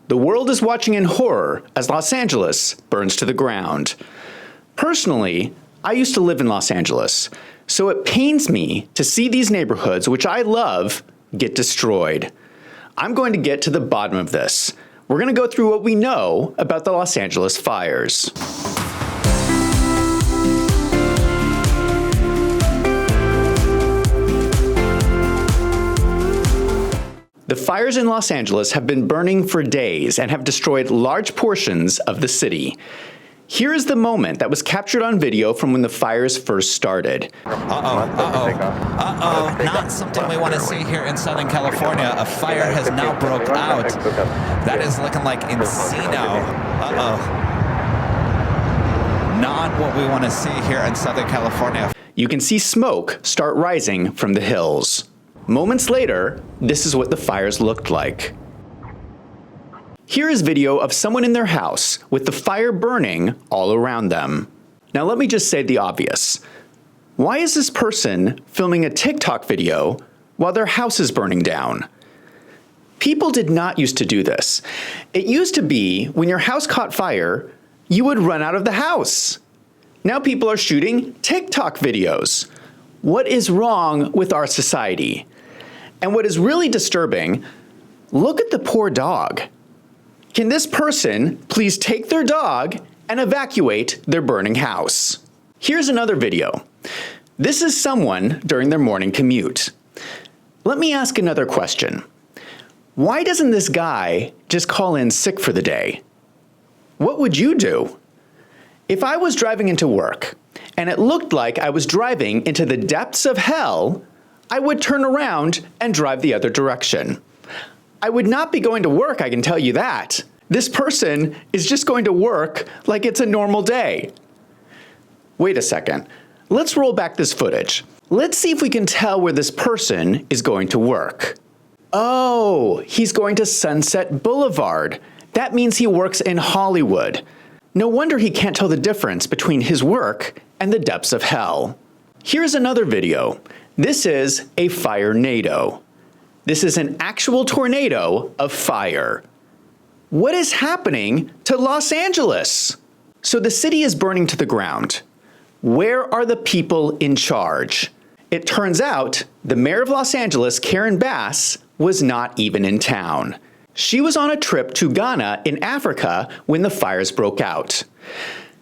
The world is watching in horror as Los Angeles burns to the ground. Personally, I used to live in Los Angeles, so it pains me to see these neighborhoods, which I love, get destroyed. I'm going to get to the bottom of this. We're going to go through what we know about the Los Angeles fires. The fires in Los Angeles have been burning for days and have destroyed large portions of the city. Here is the moment that was captured on video from when the fires first started. Not something we want to see here in Southern California. A fire has now broke out. That is looking like Encino. Not what we want to see here in Southern California. You can see smoke start rising from the hills. Moments later, this is what the fires looked like. Here is video of someone in their house with the fire burning all around them. Now let me just say the obvious. Why is this person filming a TikTok video while their house is burning down? People did not used to do this. It used to be when your house caught fire, you would run out of the house. Now people are shooting TikTok videos. What is wrong with our society? And what is really disturbing, look at the poor dog. Can this person please take their dog and evacuate their burning house? Here's another video. This is someone during their morning commute. Let me ask another question. Why doesn't this guy just call in sick for the day? What would you do? If I was driving into work and it looked like I was driving into the depths of hell, I would turn around and drive the other direction. I would not be going to work, I can tell you that. This person is just going to work like it's a normal day. Wait a second. Let's roll back this footage. Let's see if we can tell where this person is going to work. Oh, he's going to Sunset Boulevard. That means he works in Hollywood. No wonder he can't tell the difference between his work and the depths of hell. Here's another video. This is a fire-nado. This is an actual tornado of fire. What is happening to Los Angeles? So the city is burning to the ground. Where are the people in charge? It turns out the mayor of Los Angeles, Karen Bass, was not even in town. She was on a trip to Ghana in Africa when the fires broke out.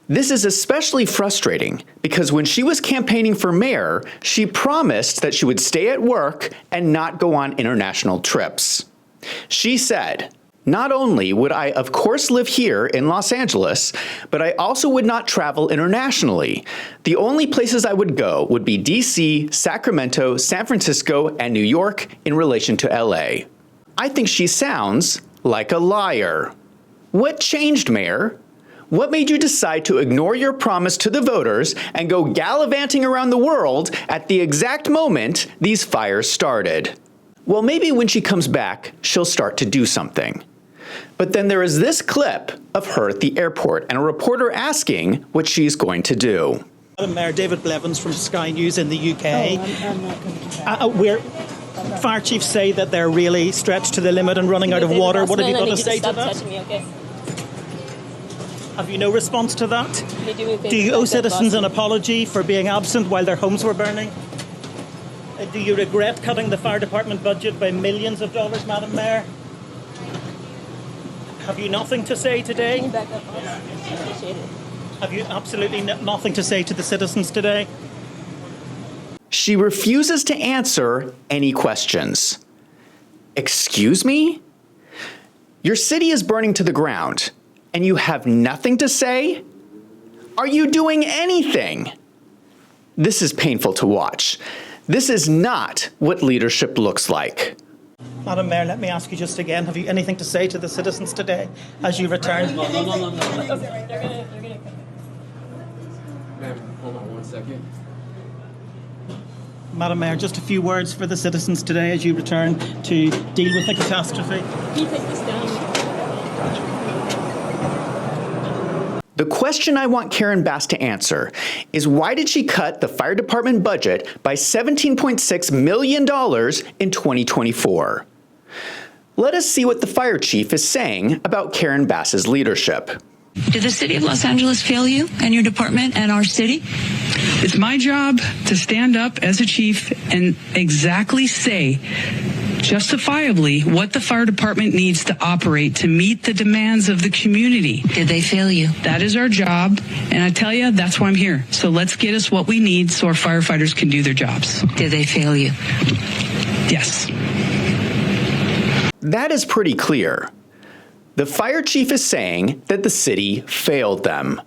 This is especially frustrating because when she was campaigning for mayor, she promised that she would stay at work and not go on international trips. She said, "Not only would I of course live here in Los Angeles, but I also would not travel internationally. The only places I would go would be DC, Sacramento, San Francisco, and New York in relation to LA." I think she sounds like a liar. What changed, Mayor? What made you decide to ignore your promise to the voters and go gallivanting around the world at the exact moment these fires started? Well, maybe when she comes back, she'll start to do something. But then there is this clip of her at the airport and a reporter asking what she's going to do. Madam Mayor, David Blevins from Sky News in the UK. I'm not going to try. Fire chiefs say that they're really stretched to the limit and running out of water. What have you got to say to that? Me, okay? Have you no response to that? Do you owe citizens an apology for being absent while their homes were burning? Do you regret cutting the fire department budget by millions of dollars, Madam Mayor? Have you nothing to say today? Can you back up? I appreciate it. Have you absolutely nothing to say to the citizens today? She refuses to answer any questions. Excuse me? Your city is burning to the ground, and you have nothing to say? Are you doing anything? This is painful to watch. This is not what leadership looks like. Madam Mayor, let me ask you just again, have you anything to say to the citizens today as you return? No. They're gonna Ma'am, hold on 1 second. Madam Mayor, just a few words for the citizens today as you return to deal with the catastrophe. Can you take this down? The question I want Karen Bass to answer is why did she cut the fire department budget by $17.6 million in 2024? Let us see what the fire chief is saying about Karen Bass's leadership. Did the city of Los Angeles fail you and your department and our city? It's my job to stand up as a chief and exactly say, justifiably, what the fire department needs to operate to meet the demands of the community. Did they fail you? That is our job, and I tell you, that's why I'm here. So let's get us what we need so our firefighters can do their jobs. Did they fail you? Yes. That is pretty clear. The fire chief is saying that the city failed them.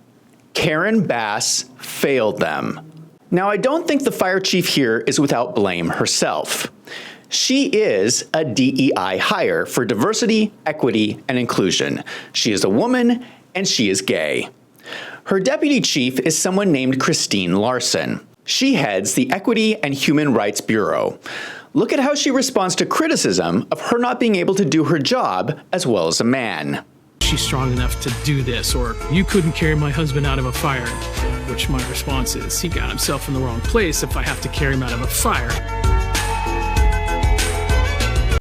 Karen Bass failed them. Now, I don't think the fire chief here is without blame herself. She is a DEI hire for diversity, equity, and inclusion. She is a woman, and she is gay. Her deputy chief is someone named Christine Larson. She heads the Equity and Human Rights Bureau. Look at how she responds to criticism of her not being able to do her job as well as a man. She's strong enough to do this, or you couldn't carry my husband out of a fire, which my response is, he got himself in the wrong place if I have to carry him out of a fire.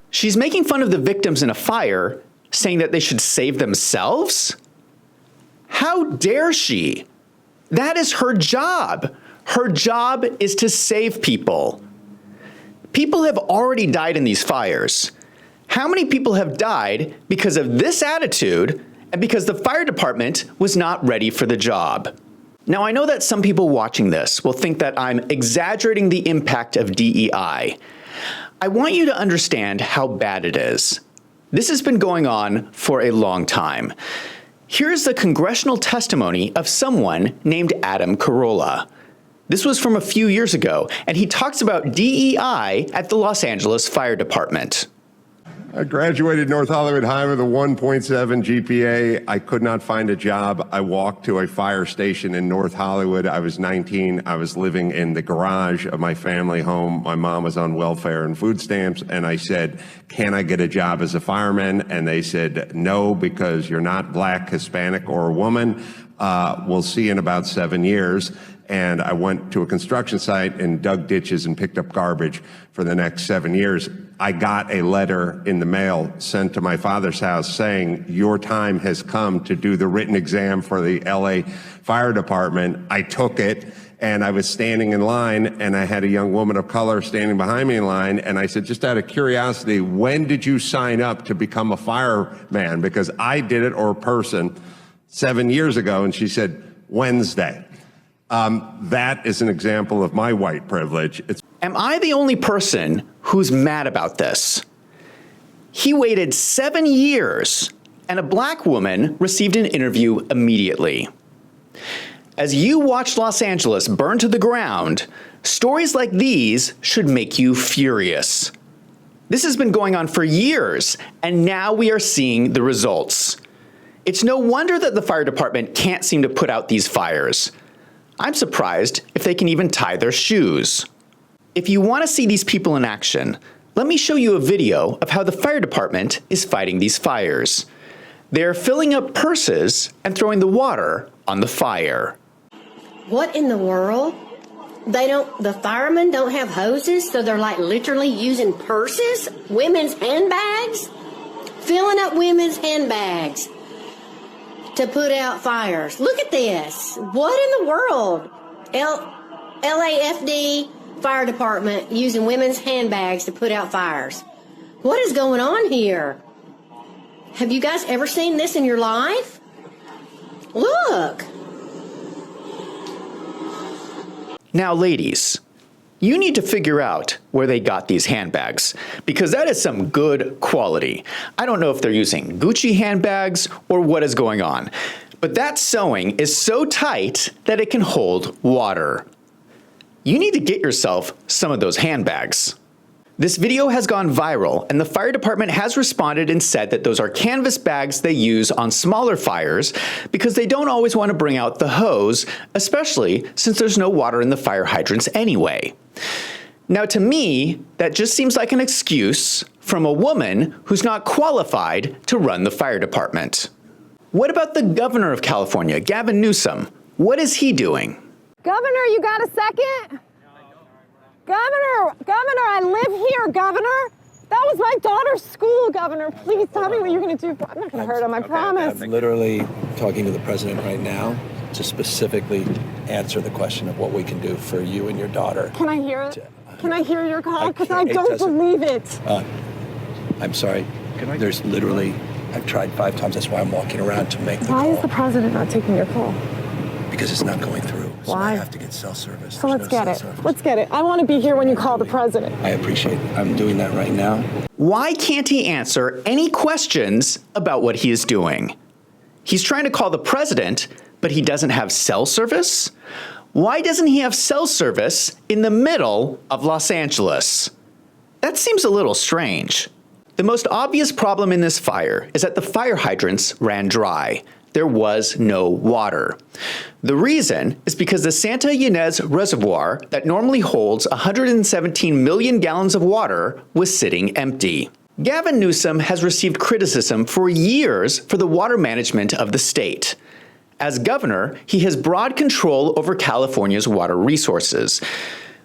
She's making fun of the victims in a fire, saying that they should save themselves? How dare she? That is her job. Her job is to save people. People have already died in these fires. How many people have died because of this attitude and because the fire department was not ready for the job? Now, I know that some people watching this will think that I'm exaggerating the impact of DEI. I want you to understand how bad it is. This has been going on for a long time. Here's the congressional testimony of someone named Adam Carolla. This was from a few years ago, and he talks about DEI at the Los Angeles Fire Department. I graduated North Hollywood High with a 1.7 GPA. I could not find a job. I walked to a fire station in North Hollywood. I was 19. I was living in the garage of my family home. My mom was on welfare and food stamps, and I said, can I get a job as a fireman? And they said, no, because you're not black, Hispanic, or a woman. We'll see in about 7 years. And I went to a construction site and dug ditches and picked up garbage for the next 7 years. I got a letter in the mail sent to my father's house saying, your time has come to do the written exam for the LA Fire Department. I took it, and I was standing in line, and I had a young woman of color standing behind me in line, and I said, just out of curiosity, when did you sign up to become a fireman? Because I did it, or a person, 7 years ago, and she said, Wednesday. That is an example of my white privilege. Am I the only person who's mad about this? He waited 7 years, and a black woman received an interview immediately. As you watch Los Angeles burn to the ground, stories like these should make you furious. This has been going on for years, and now we are seeing the results. It's no wonder that the fire department can't seem to put out these fires. I'm surprised if they can even tie their shoes. If you want to see these people in action, let me show you a video of how the fire department is fighting these fires. They're filling up purses and throwing the water on the fire. What in the world? The firemen don't have hoses, so they're like literally using purses? Women's handbags? Filling up women's handbags to put out fires. Look at this. What in the world? LAFD Fire Department using women's handbags to put out fires. What is going on here? Have you guys ever seen this in your life? Look. Now, ladies, you need to figure out where they got these handbags, because that is some good quality. I don't know if they're using Gucci handbags or what is going on, but that sewing is so tight that it can hold water. You need to get yourself some of those handbags. This video has gone viral, and the fire department has responded and said that those are canvas bags they use on smaller fires because they don't always want to bring out the hose, especially since there's no water in the fire hydrants anyway. Now, to me, that just seems like an excuse from a woman who's not qualified to run the fire department. What about the governor of California, Gavin Newsom? What is he doing? Governor, you got a second? Governor, I live here, Governor. That was my daughter's school, Governor. Please tell me what you're going to do. I'm not going to hurt him, I promise. I'm literally talking to the president right now to specifically answer the question of what we can do for you and your daughter. Can I hear it? Can I hear your call? Because I don't believe it. I'm sorry. There's literally, I've tried 5 times. That's why I'm walking around to make the call. Why is the president not taking your call? Because it's not going through. So Why? I have to get cell service. So let's get it. Let's get it. I want to be here when you call the president. I appreciate it. I'm doing that right now. Why can't he answer any questions about what he is doing? He's trying to call the president, but he doesn't have cell service? Why doesn't he have cell service in the middle of Los Angeles? That seems a little strange. The most obvious problem in this fire is that the fire hydrants ran dry. There was no water. The reason is because the Santa Ynez Reservoir that normally holds 117 million gallons of water was sitting empty. Gavin Newsom has received criticism for years for the water management of the state. As governor, he has broad control over California's water resources.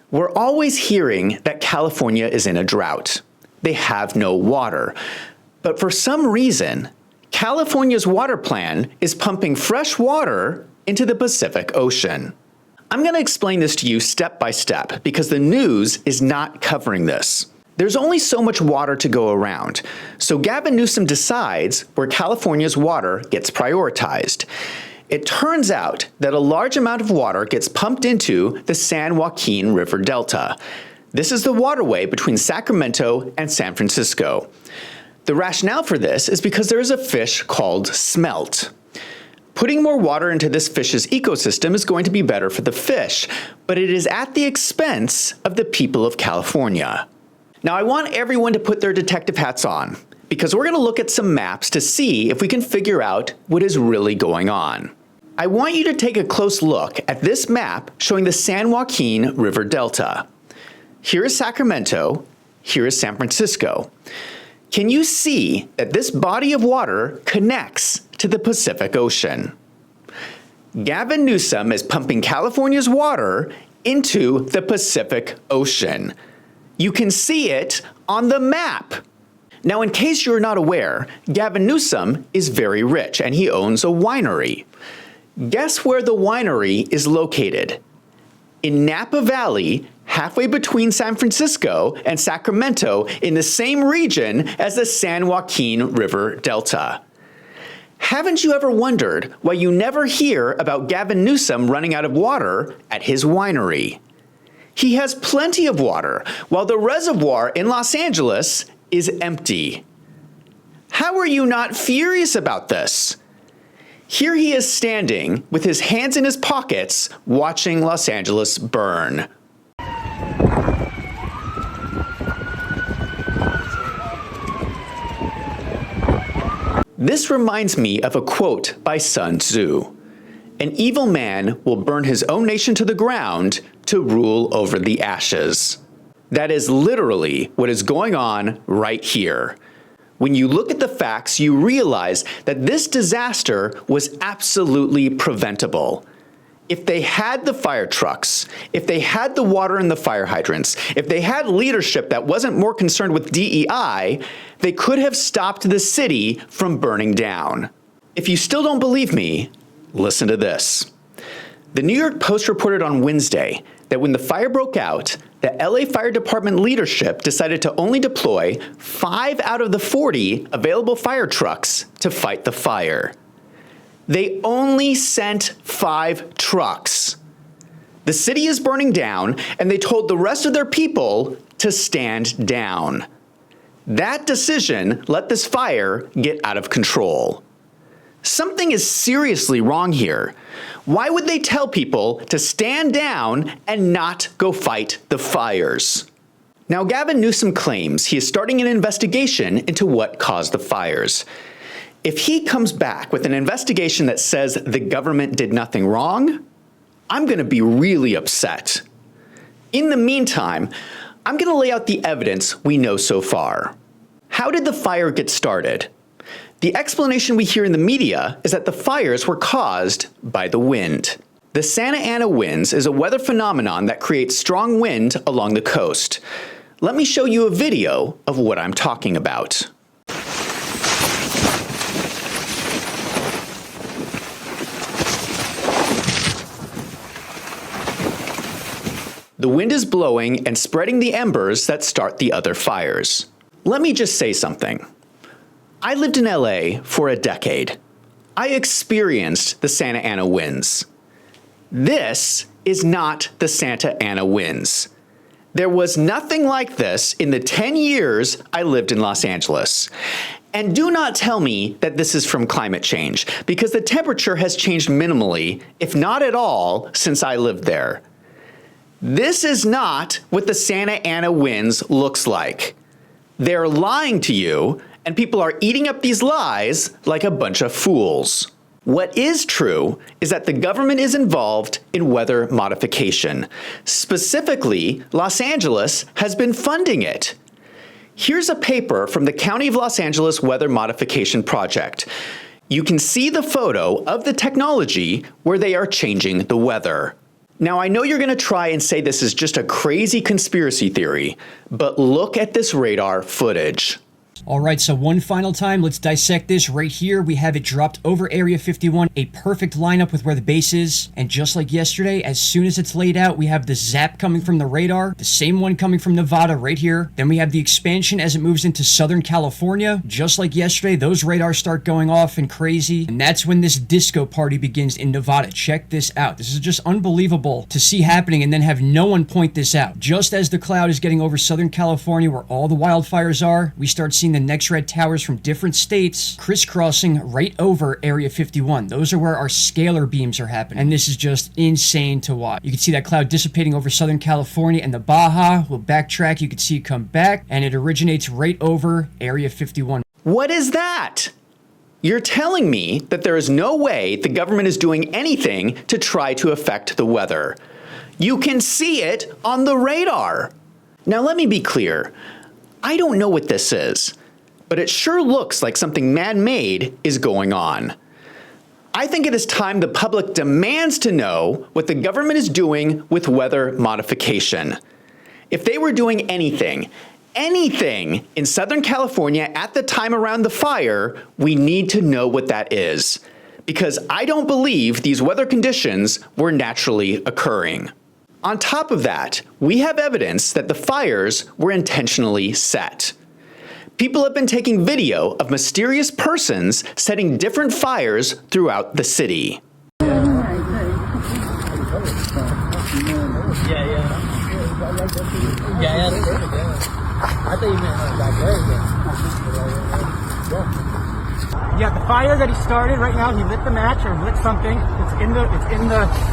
We're always hearing that California is in a drought. They have no water. But for some reason, California's water plan is pumping fresh water into the Pacific Ocean. I'm going to explain this to you step by step because the news is not covering this. There's only so much water to go around, so Gavin Newsom decides where California's water gets prioritized. It turns out that a large amount of water gets pumped into the San Joaquin River Delta. This is the waterway between Sacramento and San Francisco. The rationale for this is because there is a fish called smelt. Putting more water into this fish's ecosystem is going to be better for the fish, but it is at the expense of the people of California. Now, I want everyone to put their detective hats on, because we're going to look at some maps to see if we can figure out what is really going on. I want you to take a close look at this map showing the San Joaquin River Delta. Here is Sacramento, here is San Francisco. Can you see that this body of water connects to the Pacific Ocean? Gavin Newsom is pumping California's water into the Pacific Ocean. You can see it on the map. Now, in case you're not aware, Gavin Newsom is very rich and he owns a winery. Guess where the winery is located? In Napa Valley, halfway between San Francisco and Sacramento, in the same region as the San Joaquin River Delta. Haven't you ever wondered why you never hear about Gavin Newsom running out of water at his winery? He has plenty of water, while the reservoir in Los Angeles is empty. How are you not furious about this? Here he is standing with his hands in his pockets, watching Los Angeles burn. This reminds me of a quote by Sun Tzu. An evil man will burn his own nation to the ground to rule over the ashes. That is literally what is going on right here. When you look at the facts, you realize that this disaster was absolutely preventable. If they had the fire trucks, if they had the water in the fire hydrants, if they had leadership that wasn't more concerned with DEI, they could have stopped the city from burning down. If you still don't believe me, listen to this. The New York Post reported on Wednesday that when the fire broke out, the LA Fire Department leadership decided to only deploy 5 out of the 40 available fire trucks to fight the fire. They only sent 5 trucks. The city is burning down, and they told the rest of their people to stand down. That decision let this fire get out of control. Something is seriously wrong here. Why would they tell people to stand down and not go fight the fires? Now, Gavin Newsom claims he is starting an investigation into what caused the fires. If he comes back with an investigation that says the government did nothing wrong, I'm going to be really upset. In the meantime, I'm going to lay out the evidence we know so far. How did the fire get started? The explanation we hear in the media is that the fires were caused by the wind. The Santa Ana winds is a weather phenomenon that creates strong wind along the coast. Let me show you a video of what I'm talking about. The wind is blowing and spreading the embers that start the other fires. Let me just say something. I lived in LA for a decade. I experienced the Santa Ana winds. This is not the Santa Ana winds. There was nothing like this in the 10 years I lived in Los Angeles. And do not tell me that this is from climate change, because the temperature has changed minimally, if not at all, since I lived there. This is not what the Santa Ana winds looks like. They're lying to you, and people are eating up these lies like a bunch of fools. What is true is that the government is involved in weather modification. Specifically, Los Angeles has been funding it. Here's a paper from the County of Los Angeles Weather Modification Project. You can see the photo of the technology where they are changing the weather. Now, I know you're going to try and say this is just a crazy conspiracy theory, but look at this radar footage. All right, so one final time, let's dissect this right here. We have it dropped over Area 51, a perfect lineup with where the base is. And just like yesterday, as soon as it's laid out, we have the zap coming from the radar, the same one coming from Nevada right here. Then we have the expansion as it moves into Southern California. Just like yesterday, those radars start going off and crazy. And that's when this disco party begins in Nevada. Check this out. This is just unbelievable to see happening and then have no one point this out. Just as the cloud is getting over Southern California where all the wildfires are, we start seeing the next red towers from different states crisscrossing right over Area 51. Those are where our scalar beams are happening. And this is just insane to watch. You can see that cloud dissipating over Southern California and the Baja. We'll backtrack. You can see it come back and it originates right over Area 51. What is that? You're telling me that there is no way the government is doing anything to try to affect the weather. You can see it on the radar. Now let me be clear. I don't know what this is, but it sure looks like something man-made is going on. I think it is time the public demands to know what the government is doing with weather modification. If they were doing anything in Southern California at the time around the fire, we need to know what that is, because I don't believe these weather conditions were naturally occurring. On top of that, we have evidence that the fires were intentionally set. People have been taking video of mysterious persons setting different fires throughout the city. Yeah, the fire that he started right now, he lit the match or lit something. It's in the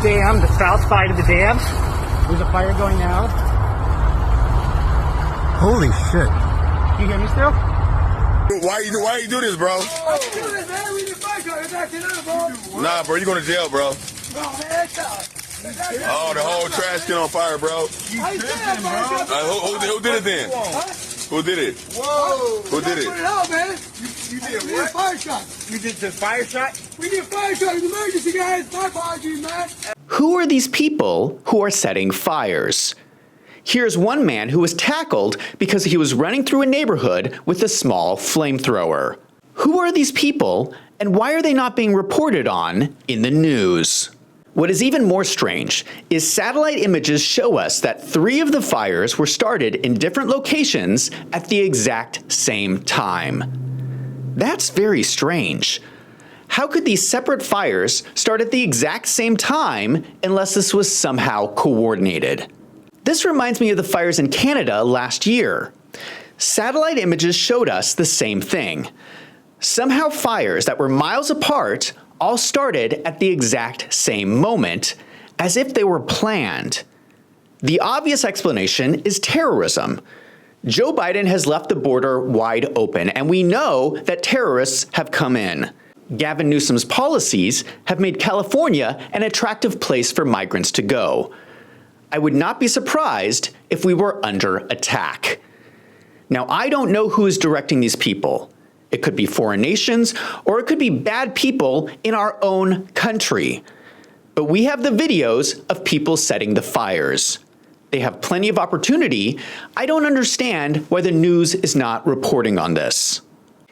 dam, the south side of the dam. There's a fire going now. Holy shit. Can you hear me still? Why you do this, bro? Why you do this, man? We need fire car. It's acting up, bro. Nah, bro, you going to jail, bro. No, man, Oh, the whole trash can on fire, bro. Who did it then? Who did it? Whoa. Who did it? Put it out, man. You did what? A fire shot. You did the fire shot? We did a fire shot. It's an emergency, guys. My apologies, man. Who are these people who are setting fires? Here's one man who was tackled because he was running through a neighborhood with a small flamethrower. Who are these people, and why are they not being reported on in the news? What is even more strange is satellite images show us that 3 of the fires were started in different locations at the exact same time. That's very strange. How could these separate fires start at the exact same time unless this was somehow coordinated? This reminds me of the fires in Canada last year. Satellite images showed us the same thing. Somehow fires that were miles apart all started at the exact same moment, as if they were planned. The obvious explanation is terrorism. Joe Biden has left the border wide open, and we know that terrorists have come in. Gavin Newsom's policies have made California an attractive place for migrants to go. I would not be surprised if we were under attack. Now, I don't know who is directing these people. It could be foreign nations, or it could be bad people in our own country. But we have the videos of people setting the fires. They have plenty of opportunity. I don't understand why the news is not reporting on this.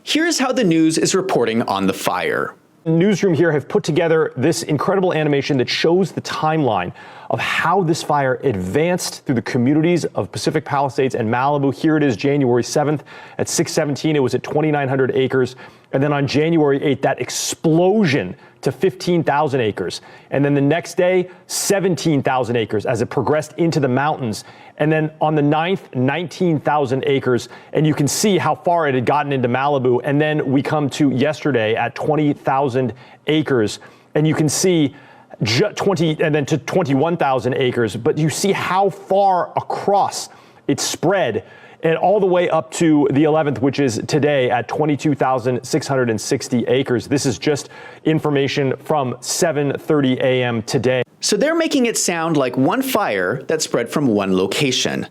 Here's how the news is reporting on the fire. Newsroom here have put together this incredible animation that shows the timeline of how this fire advanced through the communities of Pacific Palisades and Malibu. Here it is, January 7th at 6:17. It was at 2,900 acres. And then on January 8th, that explosion to 15,000 acres. And then the next day, 17,000 acres as it progressed into the mountains. And then on the 9th, 19,000 acres. And you can see how far it had gotten into Malibu. And then we come to yesterday at 20,000 acres. And you can see 20 and then to 21,000 acres. But you see how far across it spread, and all the way up to the 11th, which is today at 22,660 acres. This is just information from 7:30 a.m. today. So they're making it sound like one fire that spread from one location.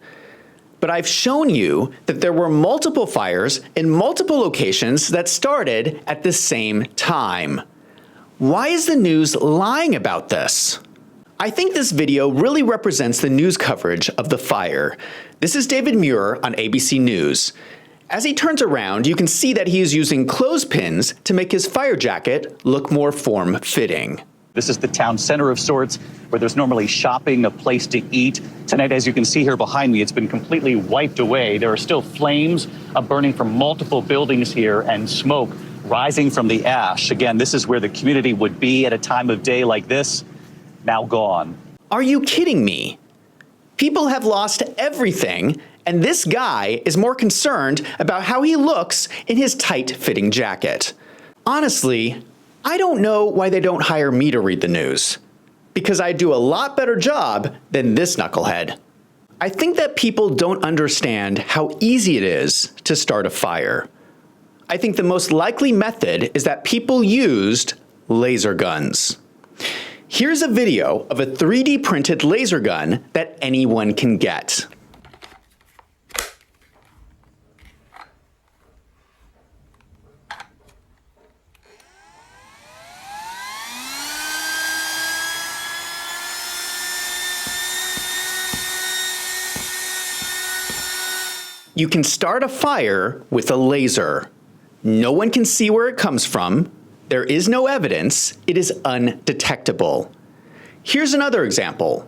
But I've shown you that there were multiple fires in multiple locations that started at the same time. Why is the news lying about this? I think this video really represents the news coverage of the fire. This is David Muir on ABC News. As he turns around, you can see that he is using clothespins to make his fire jacket look more form-fitting. This is the town center of sorts, where there's normally shopping, a place to eat. Tonight, as you can see here behind me, it's been completely wiped away. There are still flames burning from multiple buildings here and smoke rising from the ash. Again, this is where the community would be at a time of day like this. Now gone. Are you kidding me? People have lost everything, and this guy is more concerned about how he looks in his tight-fitting jacket. Honestly, I don't know why they don't hire me to read the news, because I do a lot better job than this knucklehead. I think that people don't understand how easy it is to start a fire. I think the most likely method is that people used laser guns. Here's a video of a 3D printed laser gun that anyone can get. You can start a fire with a laser. No one can see where it comes from. There is no evidence. It is undetectable. Here's another example.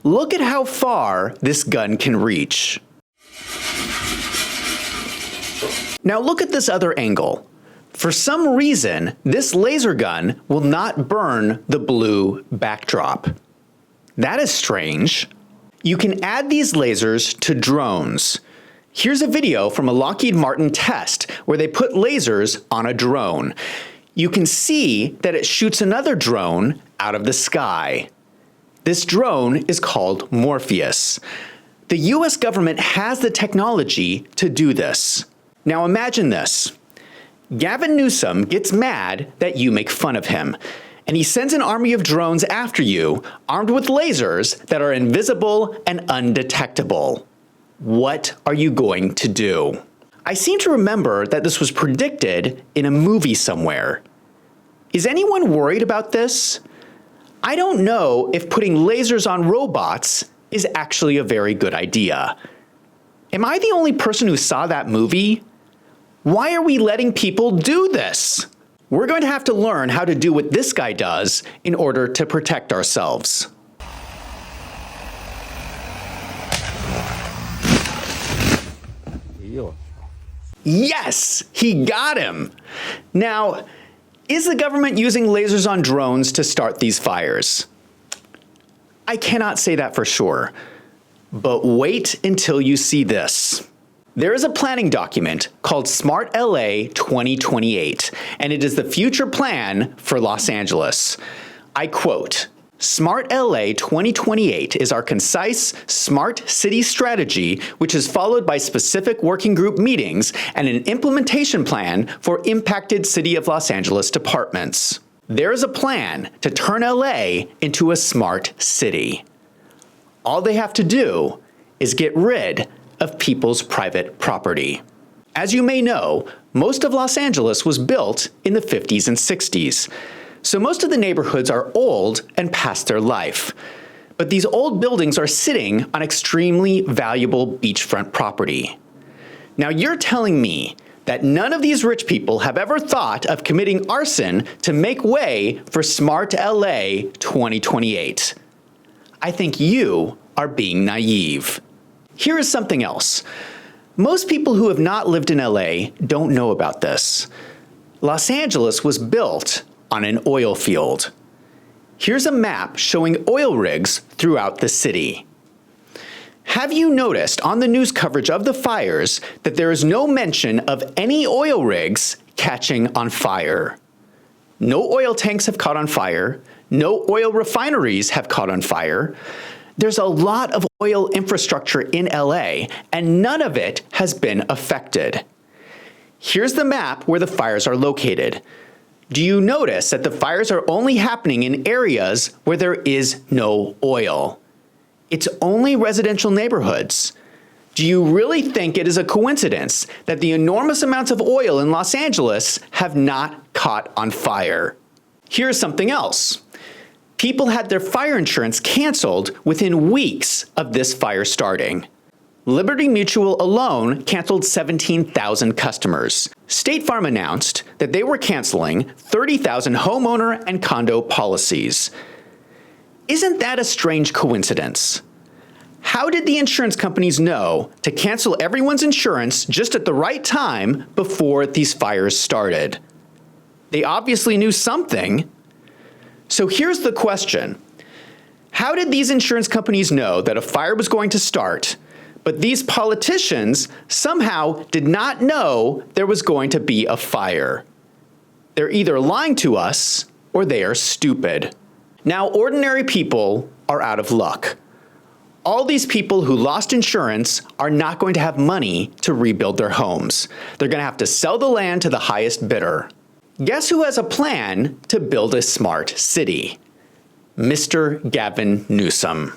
Look at how far this gun can reach. Now look at this other angle. For some reason, this laser gun will not burn the blue backdrop. That is strange. You can add these lasers to drones. Here's a video from a Lockheed Martin test where they put lasers on a drone. You can see that it shoots another drone out of the sky. This drone is called Morpheus. The US government has the technology to do this. Now imagine this. Gavin Newsom gets mad that you make fun of him, and he sends an army of drones after you, armed with lasers that are invisible and undetectable. What are you going to do? I seem to remember that this was predicted in a movie somewhere. Is anyone worried about this? I don't know if putting lasers on robots is actually a very good idea. Am I the only person who saw that movie? Why are we letting people do this? We're going to have to learn how to do what this guy does in order to protect ourselves. Yes, he got him. Now, is the government using lasers on drones to start these fires? I cannot say that for sure, but wait until you see this. There is a planning document called SmartLA 2028, and it is the future plan for Los Angeles. I quote, SmartLA 2028 is our concise, smart city strategy, which is followed by specific working group meetings and an implementation plan for impacted City of Los Angeles departments. There is a plan to turn LA into a smart city. All they have to do is get rid of people's private property. As you may know, most of Los Angeles was built in the 50s and 60s. So most of the neighborhoods are old and past their life. but these old buildings are sitting on extremely valuable beachfront property. Now you're telling me that none of these rich people have ever thought of committing arson to make way for SmartLA 2028. I think you are being naive. Here is something else. Most people who have not lived in LA don't know about this. Los Angeles was built on an oil field. Here's a map showing oil rigs throughout the city. Have you noticed on the news coverage of the fires that there is no mention of any oil rigs catching on fire? No oil tanks have caught on fire. No oil refineries have caught on fire. There's a lot of oil infrastructure in LA, and none of it has been affected. Here's the map where the fires are located. Do you notice that the fires are only happening in areas where there is no oil? It's only residential neighborhoods. Do you really think it is a coincidence that the enormous amounts of oil in Los Angeles have not caught on fire? Here's something else. People had their fire insurance canceled within weeks of this fire starting. Liberty Mutual alone canceled 17,000 customers. State Farm announced that they were canceling 30,000 homeowner and condo policies. Isn't that a strange coincidence? How did the insurance companies know to cancel everyone's insurance just at the right time before these fires started? They obviously knew something. So here's the question. How did these insurance companies know that a fire was going to start, but these politicians somehow did not know there was going to be a fire? They're either lying to us or they are stupid. Now, ordinary people are out of luck. All these people who lost insurance are not going to have money to rebuild their homes. They're going to have to sell the land to the highest bidder. Guess who has a plan to build a smart city? Mr. Gavin Newsom.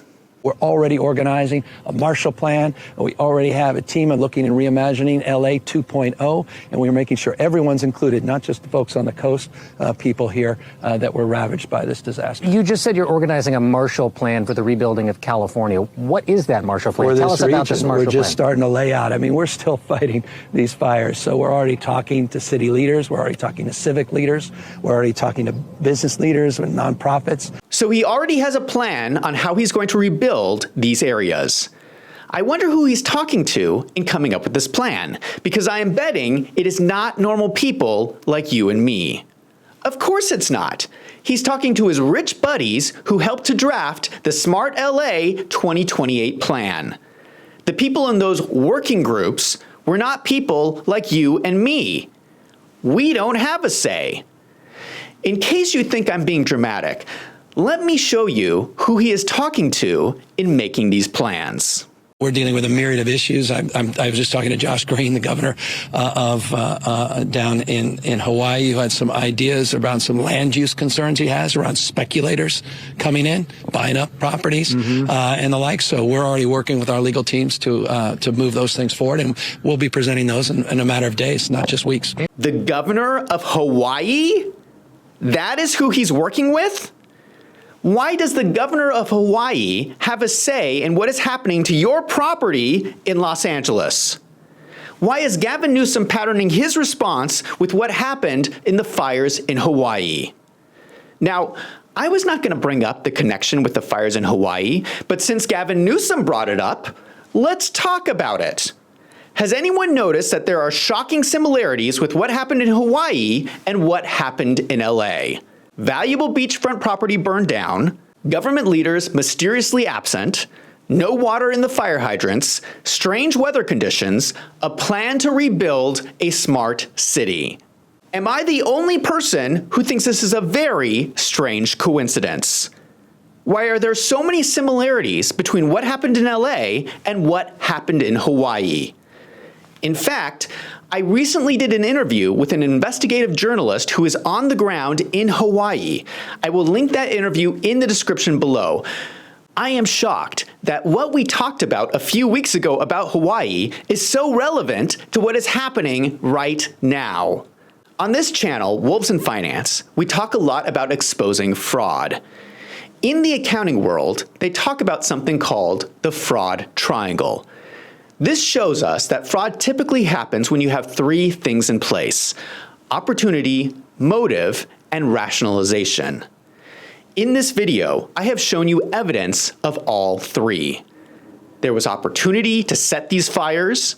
We're already organizing a Marshall Plan. We already have a team of looking and reimagining LA 2.0, and we're making sure everyone's included, not just the folks on the coast, people here that were ravaged by this disaster. You just said you're organizing a Marshall Plan for the rebuilding of California. What is that Marshall Plan? Tell us about this Marshall Plan. We're just starting to lay out. I mean, we're still fighting these fires, so we're already talking to city leaders. We're already talking to civic leaders. We're already talking to business leaders and nonprofits. So he already has a plan on how he's going to rebuild these areas. I wonder who he's talking to in coming up with this plan, because I am betting it is not normal people like you and me. Of course it's not. He's talking to his rich buddies who helped to draft the SmartLA 2028 plan. The people in those working groups were not people like you and me. We don't have a say. In case you think I'm being dramatic, let me show you who he is talking to in making these plans. We're dealing with a myriad of issues. I was just talking to Josh Green, the governor down in Hawaii, who had some ideas around some land use concerns he has around speculators coming in, buying up properties, and the like. So we're already working with our legal teams to move those things forward, and we'll be presenting those in a matter of days, not just weeks. The governor of Hawaii? That is who he's working with? Why does the governor of Hawaii have a say in what is happening to your property in Los Angeles? Why is Gavin Newsom patterning his response with what happened in the fires in Hawaii? Now, I was not going to bring up the connection with the fires in Hawaii, but since Gavin Newsom brought it up, let's talk about it. Has anyone noticed that there are shocking similarities with what happened in Hawaii and what happened in LA? Valuable beachfront property burned down, government leaders mysteriously absent, no water in the fire hydrants, strange weather conditions, a plan to rebuild a smart city. Am I the only person who thinks this is a very strange coincidence? Why are there so many similarities between what happened in LA and what happened in Hawaii? In fact, I recently did an interview with an investigative journalist who is on the ground in Hawaii. I will link that interview in the description below. I am shocked that what we talked about a few weeks ago about Hawaii is so relevant to what is happening right now. On this channel, Wolves in Finance, we talk a lot about exposing fraud. In the accounting world, they talk about something called the fraud triangle. This shows us that fraud typically happens when you have three things in place: opportunity, motive, and rationalization. In this video, I have shown you evidence of all three. There was opportunity to set these fires,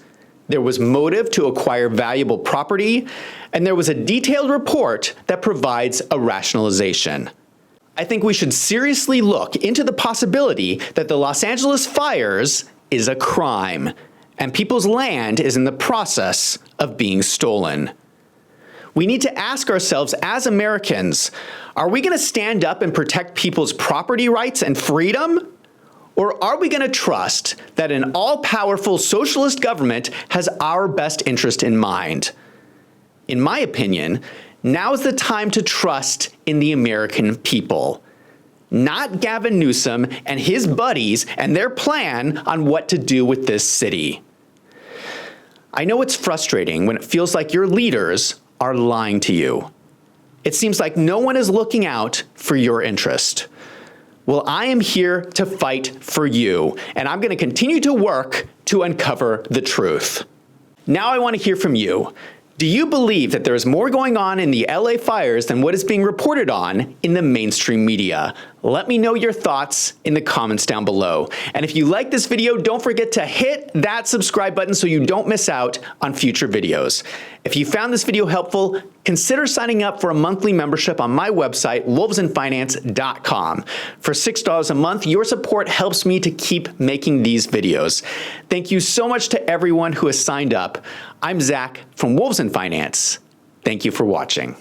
there was motive to acquire valuable property, and there was a detailed report that provides a rationalization. I think we should seriously look into the possibility that the Los Angeles fires is a crime, and people's land is in the process of being stolen. We need to ask ourselves as Americans, are we going to stand up and protect people's property rights and freedom? Or are we going to trust that an all-powerful socialist government has our best interest in mind? In my opinion, now is the time to trust in the American people, not Gavin Newsom and his buddies and their plan on what to do with this city. I know it's frustrating when it feels like your leaders are lying to you. It seems like no one is looking out for your interest. Well, I am here to fight for you, and I'm going to continue to work to uncover the truth. Now I want to hear from you. Do you believe that there is more going on in the LA fires than what is being reported on in the mainstream media? Let me know your thoughts in the comments down below. And if you like this video, don't forget to hit that subscribe button so you don't miss out on future videos. If you found this video helpful, consider signing up for a monthly membership on my website, wolvesandfinance.com. For $6 a month, your support helps me to keep making these videos. Thank you so much to everyone who has signed up. I'm Zach from Wolves and Finance. Thank you for watching.